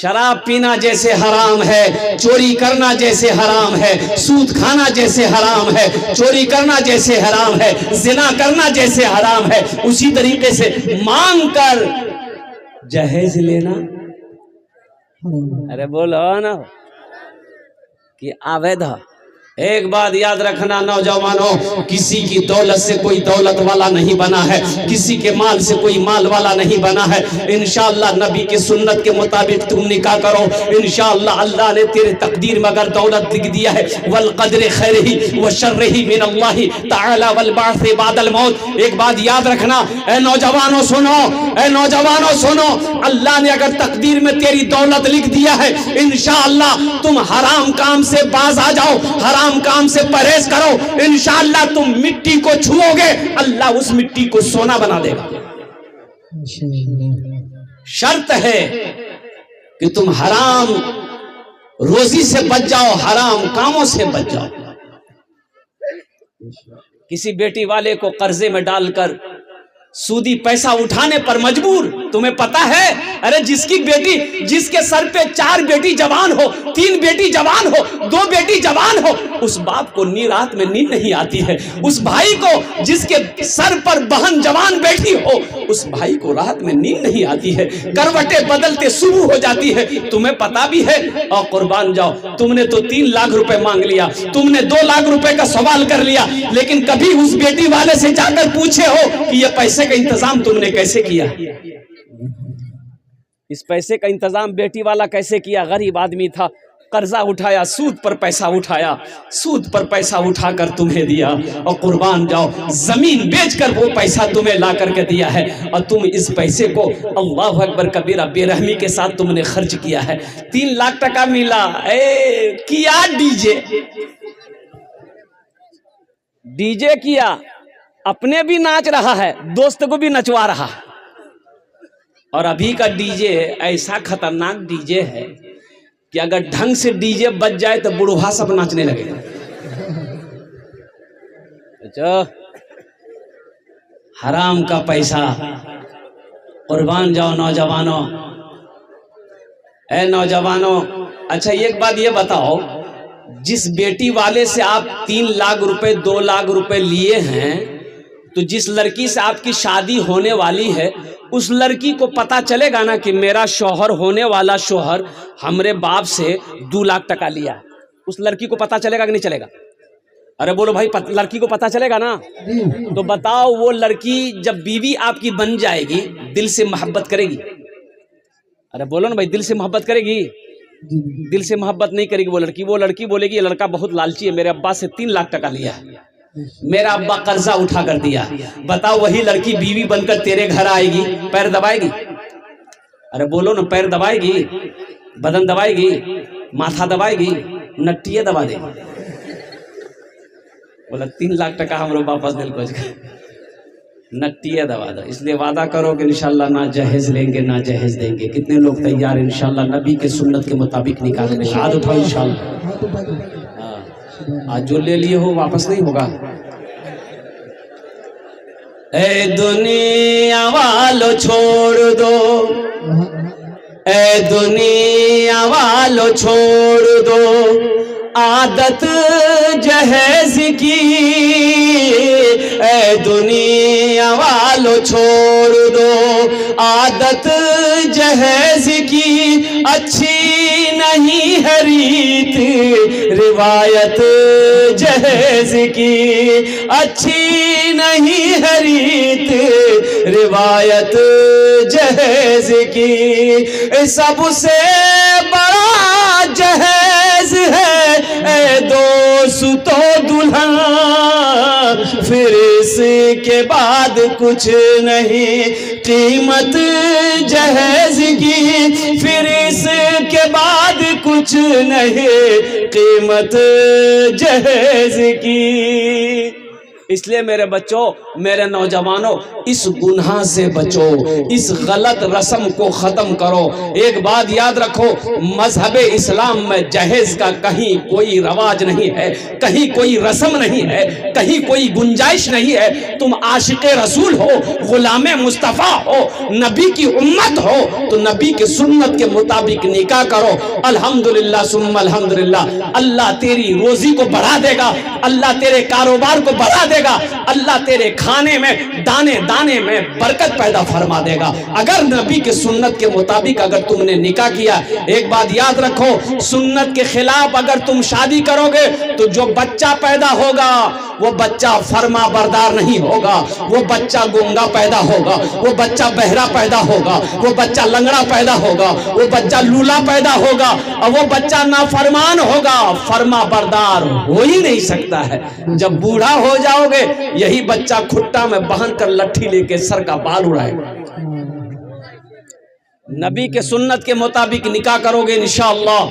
شراب پینا جیسے حرام ہے، چوری کرنا جیسے حرام ہے، سود کھانا جیسے حرام ہے، چوری کرنا جیسے حرام ہے، زنا کرنا جیسے حرام ہے، اسی طریقے سے مانگ کر جہیز لینا، ارے بولو نا کہ آوید ہے۔ ایک بات یاد رکھنا نوجوانوں، کسی کی دولت سے کوئی دولت والا نہیں بنا ہے، کسی کے مال سے کوئی مال والا نہیں بنا ہے۔ انشاءاللہ نبی کی سنت کے مطابق تم نکاح کرو، انشاءاللہ اللہ نے تیرے تقدیر میں اگر دولت لکھ دیا ہے، والقدر خیرہ وشرہ من اللہ تعالی والبعث بعد الموت۔ ایک بات یاد رکھنا اے نوجوانوں سنو، اے نوجوانوں سنو، اللہ نے اگر تقدیر میں تیری دولت لکھ دیا ہے، انشاءاللہ تم حرام کام سے باز آ جاؤ، حرام کام سے پرہیز کرو، انشاءاللہ تم مٹی کو چھوؤ گے، اللہ اس مٹی کو سونا بنا دے گا۔ شرط ہے کہ تم حرام روزی سے بچ جاؤ، حرام کاموں سے بچ جاؤ۔ کسی بیٹی والے کو قرضے میں ڈال کر سودی پیسہ اٹھانے پر مجبور، تمہیں پتا ہے ارے جس کی بیٹی، جس کے سر پہ 4 بیٹی جوان ہو، 3 بیٹی جوان ہو، 2 بیٹی جوان ہو، اس باپ کو رات میں نیند نہیں آتی ہے۔ اس بھائی کو جس کے سر پر بہن جوان بیٹھی ہو، اس بھائی کو رات میں نیند نہیں آتی ہے، کروٹیں بدلتے صبح ہو جاتی ہے۔ تمہیں پتا بھی ہے، اور قربان جاؤ، تم نے تو 3 لاکھ روپے مانگ لیا، تم نے 2 لاکھ روپے کا سوال کر لیا، لیکن کبھی اس بیٹی والے سے جا کر پوچھے ہو کہ یہ پیسے کا انتظام تم نے کیسے کیا؟ اس پیسے کا انتظام بیٹی والا کیسے کیا؟ غریب آدمی تھا، قرضہ اٹھایا، سود پر پیسہ اٹھایا، سود پر پیسہ اٹھا کر تمہیں دیا، اور قربان جاؤ زمین بیچ کر وہ پیسہ تمہیں لا کر کے دیا ہے، اور تم اس پیسے کو اللہ اکبر کبیرہ بے رحمی کے ساتھ تم نے خرچ کیا ہے۔ 3 لاکھ ٹکا ملا، کیا ڈی جے کیا، اپنے بھی ناچ رہا ہے، دوست کو بھی نچوا رہا ہے۔ اور ابھی کا ڈی جے ایسا خطرناک ڈی جے ہے کہ اگر ڈھنگ سے ڈی جے بج جائے تو بوڑھا سب ناچنے لگے۔ اچھا حرام کا پیسہ، قربان جاؤ نوجوانوں، اے نوجوانوں۔ اچھا ایک بات یہ بتاؤ، جس بیٹی والے سے آپ 3 لاکھ روپے 2 لاکھ روپے لیے ہیں، تو جس لڑکی سے آپ کی شادی ہونے والی ہے، اس لڑکی کو پتا چلے گا نا کہ میرا شوہر ہونے والا شوہر ہمارے باپ سے 2 لاکھ ٹکا لیا ہے؟ اس لڑکی کو پتا چلے گا کہ نہیں چلے گا؟ ارے بولو بھائی، لڑکی کو پتا چلے گا نا؟ تو بتاؤ وہ لڑکی جب بیوی آپ کی بن جائے گی، دل سے محبت کرے گی؟ ارے بولو نا بھائی، دل سے محبت کرے گی؟ دل سے محبت نہیں کرے گی وہ لڑکی بولے گی یہ لڑکا بہت لالچی ہے، میرے ابا سے 3 لاکھ ٹکا لیا ہے، میرا ابا قرضہ اٹھا کر دیا۔ بتاؤ وہی لڑکی بیوی بن کر تیرے گھر آئے گی، پیر دبائے گی؟ ارے بولو نا، پیر دبائے گی، بدن دبائے گی، ماتھا دبائے گی، نٹیے دبا دے گی؟ بولا 3 لاکھ ٹکا ہمارے واپس دل کو نٹیے دبا دو۔ اس لیے وعدہ کرو کہ انشاءاللہ نہ جہیز لیں گے نہ جہیز دیں گے۔ کتنے لوگ تیار انشاءاللہ نبی کے سنت کے مطابق نکاح کریں گے؟ ہاتھ اٹھاؤ انشاءاللہ۔ آج جو لے لیے ہو واپس نہیں ہوگا۔ اے دنیا والو چھوڑ دو، اے دنیا والو چھوڑ دو عادت جہیز کی، اے دنیا والو چھوڑ دو عادت جہیز کی، اچھی نہیں ہے ریت روایت جہیز کی، اچھی نہیں ہے ریت روایت جہیز کی، سب سے بڑا جہیز ہے اے دوستو دلہن، پھر اس کے بعد کچھ نہیں قیمت جہیز کی، پھر اس کے بعد کچھ نہیں قیمت جہیز کی۔ اس لیے میرے بچوں، میرے نوجوانوں، اس گناہ سے بچو، اس غلط رسم کو ختم کرو۔ ایک بات یاد رکھو، مذہب اسلام میں جہیز کا کہیں کوئی رواج نہیں ہے، کہیں کوئی رسم نہیں ہے، کہیں کوئی گنجائش نہیں ہے۔ تم عاشق رسول ہو، غلام مصطفیٰ ہو، نبی کی امت ہو، تو نبی کی سنت کے مطابق نکاح کرو۔ الحمدللہ ثم الحمدللہ، اللہ تیری روزی کو بڑھا دے گا، اللہ تیرے کاروبار کو بڑھا دے گا، اللہ تیرے کھانے میں دانے دانے میں برکت پیدا فرما دے گا، اگر نبی کے سنت کے مطابق اگر تم نے نکاح کیا۔ ایک بات یاد رکھو، سنت کے خلاف اگر تم شادی کرو گے تو جو بچہ پیدا ہوگا وہ بچہ فرما بردار نہیں ہوگا، وہ بچہ گونگا پیدا ہوگا، وہ بچہ بہرا پیدا ہوگا، وہ بچہ لنگڑا پیدا ہوگا، وہ بچہ لولا پیدا ہوگا، اور وہ بچہ نافرمان ہوگا، فرما بردار ہو ہی نہیں سکتا ہے۔ جب بوڑھا ہو جاؤ گے، یہی بچہ کھٹا میں باندھ کر لٹھی لے کے سر کا بال اڑائے گا۔ نبی کے سنت کے مطابق نکاح کرو گے، انشاءاللہ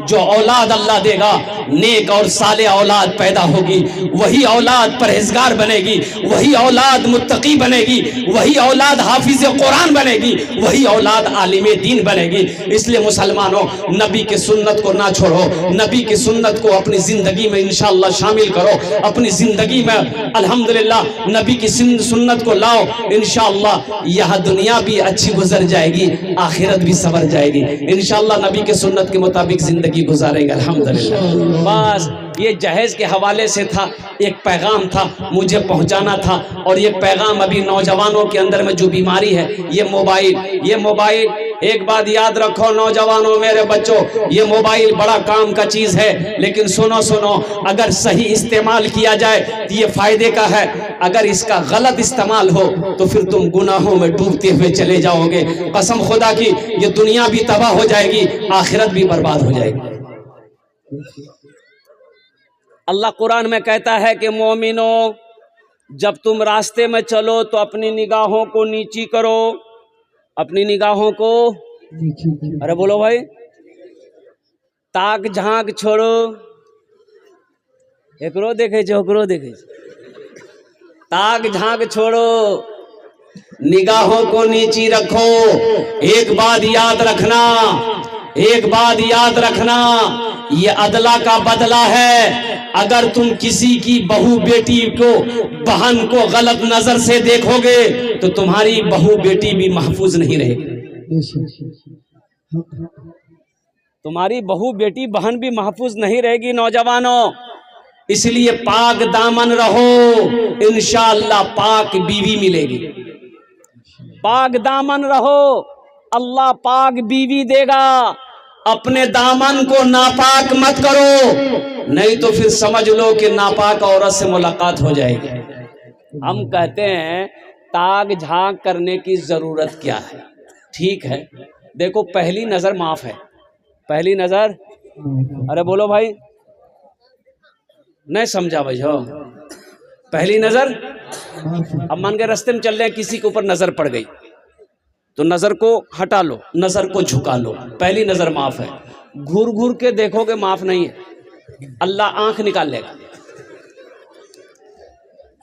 جو اولاد اللہ دے گا نیک اور صالح اولاد پیدا ہوگی، وہی اولاد پرہیزگار بنے گی، وہی اولاد متقی بنے گی، وہی اولاد حافظ قرآن بنے گی، وہی اولاد عالم دین بنے گی۔ اس لیے مسلمانوں، نبی کے سنت کو نہ چھوڑو، نبی کی سنت کو اپنی زندگی میں انشاءاللہ شامل کرو، اپنی زندگی میں الحمدللہ نبی کی سنت کو لاؤ، انشاءاللہ یہاں دنیا بھی اچھی گزر جائے گی، آخرت بھی سنور جائے گی۔ انشاءاللہ نبی کے سنت کے مطابق زندگی گزاریں گے الحمدللہ۔ بس یہ جہیز کے حوالے سے تھا، ایک پیغام تھا مجھے پہنچانا تھا، اور یہ پیغام ابھی نوجوانوں کے اندر میں جو بیماری ہے، یہ موبائل ایک بات یاد رکھو نوجوانوں، میرے بچوں، یہ موبائل بڑا کام کا چیز ہے، لیکن سنو اگر صحیح استعمال کیا جائے تو یہ فائدے کا ہے، اگر اس کا غلط استعمال ہو تو پھر تم گناہوں میں ڈوبتے ہوئے چلے جاؤ گے۔ قسم خدا کی، یہ دنیا بھی تباہ ہو جائے گی، آخرت بھی برباد ہو جائے گی۔ اللہ قرآن میں کہتا ہے کہ مومنوں، جب تم راستے میں چلو تو اپنی نگاہوں کو نیچی کرو، اپنی نگاہوں کو، ارے بولو بھائی، تاک جھانک چھوڑو، ایکرو دیکھے جو اکرو دیکھے، تاک جھانک چھوڑو، نگاہوں کو نیچی رکھو۔ ایک بات یاد رکھنا، یہ عدلہ کا بدلہ ہے۔ اگر تم کسی کی بہو بیٹی کو، بہن کو غلط نظر سے دیکھو گے تو تمہاری بہو بیٹی بھی محفوظ نہیں رہے گی، تمہاری بہو بیٹی بہن بھی محفوظ نہیں رہے گی۔ نوجوانوں، اس لیے پاک دامن رہو، انشاءاللہ پاک بیوی ملے گی۔ پاک دامن رہو، اللہ پاک بیوی دے گا۔ اپنے دامن کو ناپاک مت کرو، نہیں تو پھر سمجھ لو کہ ناپاک عورت سے ملاقات ہو جائے گی۔ ہم کہتے ہیں تاک جھانک کرنے کی ضرورت کیا ہے؟ ٹھیک ہے، دیکھو پہلی نظر معاف ہے، پہلی نظر، ارے بولو بھائی، نہیں سمجھا بھائی ہو، پہلی نظر، اب مان کے رستے میں چل رہے ہیں، کسی کے اوپر نظر پڑ گئی تو نظر کو ہٹا لو، نظر کو جھکا لو، پہلی نظر معاف ہے۔ گھور کے دیکھو گے معاف نہیں ہے، اللہ آنکھ نکال لے گا۔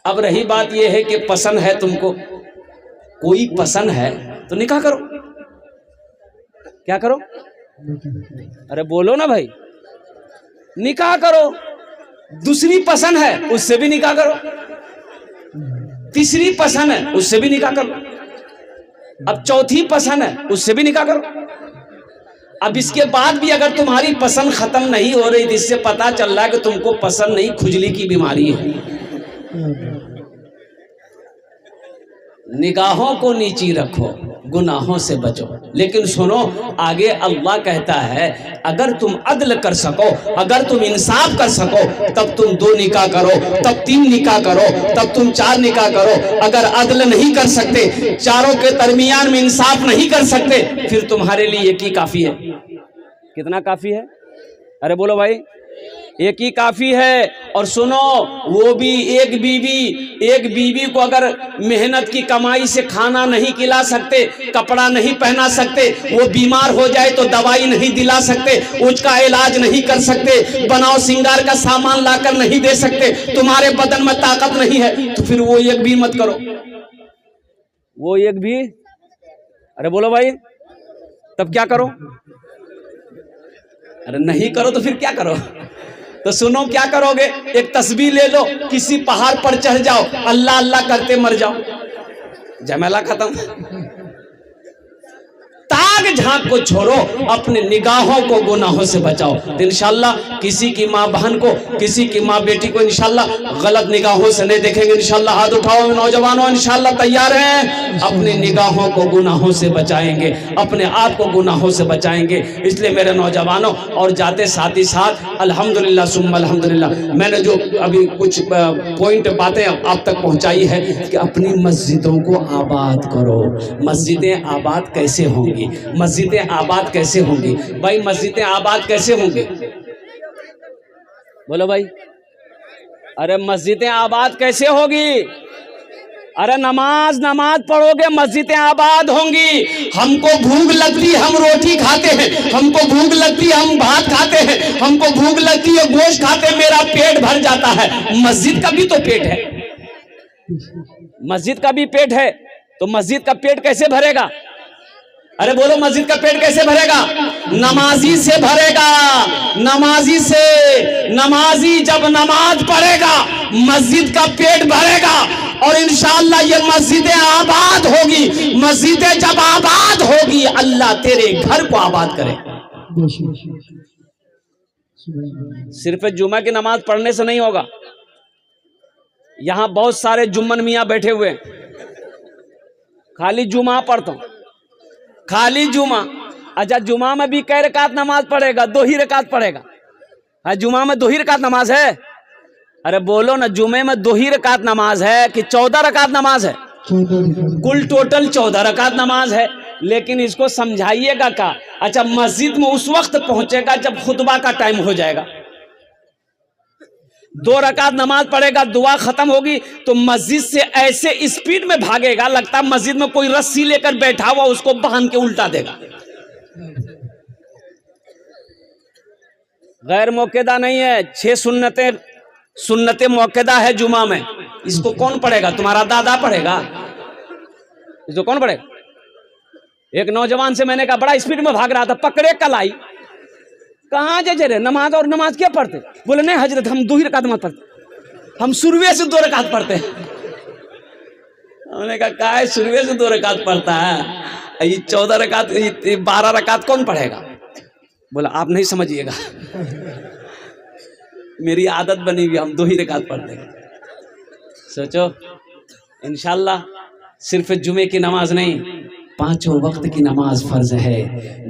اب رہی بات یہ ہے کہ پسند ہے تم کو، کوئی پسند ہے تو نکاح کرو، کیا کرو؟ ارے بولو نا بھائی، نکاح کرو۔ دوسری پسند ہے اس سے بھی نکاح کرو، تیسری پسند ہے اس سے بھی نکاح کرو، اب چوتھی پسند ہے اس سے بھی نکاح کرو۔ اب اس کے بعد بھی اگر تمہاری پسند ختم نہیں ہو رہی، جس سے پتا چل رہا ہے کہ تم کو پسند نہیں، کھجلی کی بیماری ہے۔ نگاہوں کو نیچی رکھو، گناہوں سے بچو۔ لیکن سنو، آگے اللہ کہتا ہے اگر تم عدل کر سکو، اگر تم انصاف کر سکو، تب تم 2 نکاح کرو، تب 3 نکاح کرو، تب تم 4 نکاح کرو۔ اگر عدل نہیں کر سکتے، چاروں کے درمیان میں انصاف نہیں کر سکتے، پھر تمہارے لیے ایک ہی کافی ہے۔ کتنا کافی ہے؟ ارے بولو بھائی، ایک ہی کافی ہے. اور سنو، وہ بھی ایک بیوی کو اگر محنت کی کمائی سے کھانا نہیں کھلا سکتے، کپڑا نہیں پہنا سکتے، وہ بیمار ہو جائے تو دوائی نہیں دلا سکتے، اس کا علاج نہیں کر سکتے، بناؤ سنگار کا سامان لا کر نہیں دے سکتے، تمہارے بدن میں طاقت نہیں ہے، تو پھر وہ ایک بھی مت کرو. وہ ایک بھی، ارے بولو بھائی، تب کیا کرو؟ ارے نہیں کرو تو پھر کیا کرو؟ تو سنو کیا کرو گے؟ ایک تسبیح لے لو، کسی پہاڑ پر چڑھ جاؤ، اللہ اللہ کرتے مر جاؤ، جھمیلا ختم. تاگ جھانک کو چھوڑو، اپنے نگاہوں کو گناہوں سے بچاؤ. انشاءاللہ کسی کی ماں بہن کو، کسی کی ماں بیٹی کو انشاءاللہ غلط نگاہوں سے نہیں دیکھیں گے. انشاءاللہ ہاتھ اٹھاؤ نوجوانوں، انشاءاللہ تیار ہیں؟ اپنے نگاہوں کو گناہوں سے بچائیں گے، اپنے آپ کو گناہوں سے بچائیں گے. اس لیے میرے نوجوانوں، اور جاتے ساتھ ہی ساتھ الحمدللہ ثم الحمدللہ، میں نے جو ابھی کچھ پوائنٹ باتیں آپ تک پہنچائی ہے کہ اپنی مسجدوں کو آباد کرو. مسجدیں آباد کیسے ہوں گی؟ مسجدیں آباد کیسے ہوں گی بھائی؟ مسجدیں آباد کیسے ہوں گی؟ بولو بھائی. ارے مسجدیں آباد کیسے ہوگی؟ ارے نماز پڑھو گے، مسجدیں آباد ہوں گی. ہم کو بھوک لگتی ہم روٹی کھاتے ہیں، ہم کو بھوک لگتی ہم بھات کھاتے ہیں، ہم کو بھوک لگتی ہے گوشت کھاتے، میرا پیٹ بھر جاتا ہے. مسجد کا بھی تو پیٹ ہے، مسجد کا بھی پیٹ ہے، تو مسجد کا پیٹ کیسے بھرے گا؟ ارے بولو، مسجد کا پیٹ کیسے بھرے گا؟ نمازی سے بھرے گا، نمازی سے. نمازی جب نماز پڑھے گا مسجد کا پیٹ بھرے گا، اور انشاءاللہ یہ مسجدیں آباد ہوگی. مسجدیں جب آباد ہوگی اللہ تیرے گھر کو آباد کرے. صرف جمعہ کی نماز پڑھنے سے نہیں ہوگا. یہاں بہت سارے جمن میاں بیٹھے ہوئے، خالی جمعہ پڑھتا ہوں، خالی جمعہ. اچھا جمعہ میں بھی کئی رکعت نماز پڑھے گا؟ 2 ہی رکعت پڑھے گا. جمعہ میں 2 ہی رکعت نماز ہے؟ ارے بولو نا، جمعے میں 2 ہی رکعت نماز ہے کہ 14 رکعت نماز ہے؟ کل ٹوٹل 14 رکعت نماز ہے. لیکن اس کو سمجھائیے گا کیا؟ اچھا مسجد میں اس وقت پہنچے گا جب خطبہ کا ٹائم ہو جائے گا، 2 رکعت نماز پڑھے گا، دعا ختم ہوگی تو مسجد سے ایسے اسپیڈ میں بھاگے گا، لگتا ہے مسجد میں کوئی رسی لے کر بیٹھا ہوا اس کو باندھ کے الٹا دے گا. غیر موقعہ نہیں ہے. 6 سنتیں موقعہ ہے جمعہ میں. اس کو کون پڑھے گا؟ تمہارا دادا پڑھے گا؟ اس کو کون پڑھے گا؟ ایک نوجوان سے میں نے کہا، بڑا اسپیڈ میں بھاگ رہا تھا، پکڑے کلائی. کہاں جے رہے نماز، اور نماز کیا پڑھتے؟ بولے نہیں حضرت، ہم 2 ہی رکعت نماز پڑھتے، ہم شروع سے 2 رکعت پڑھتے ہیں. ہم نے کہا ہے شروع سے 2 رکعت پڑھتا ہے، یہ 14 رکعت 12 رکعت کون پڑھے گا؟ بولا آپ نہیں سمجھیے گا، میری عادت بنی ہوئی، ہم 2 ہی رکعت پڑھتے ہیں. سوچو انشاءاللہ صرف جمعے کی نماز نہیں، 5 وقت کی نماز فرض ہے.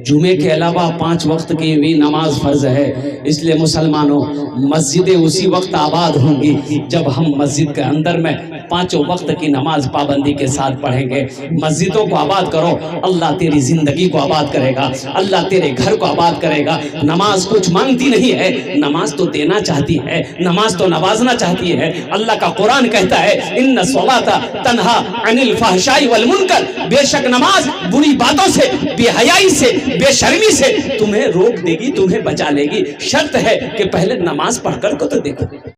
جمعے کے علاوہ 5 وقت کی بھی نماز فرض ہے. اس لیے مسلمانوں، مسجدیں اسی وقت آباد ہوں گی جب ہم مسجد کے اندر میں 5 وقت کی نماز پابندی کے ساتھ پڑھیں گے. مسجدوں کو آباد کرو، اللہ تیری زندگی کو آباد کرے گا، اللہ تیرے گھر کو آباد کرے گا. نماز کچھ مانگتی نہیں ہے، نماز تو دینا چاہتی ہے، نماز تو نوازنا چاہتی ہے. اللہ کا قرآن کہتا ہے ان الصلاۃ تنہا عن الفحشاء والمنکر، بے شک نماز بری باتوں سے، بے حیائی سے، بے شرمی سے تمہیں روک دے گی، تمہیں بچا لے گی. شرط ہے کہ پہلے نماز پڑھ کر کو تو دیکھو.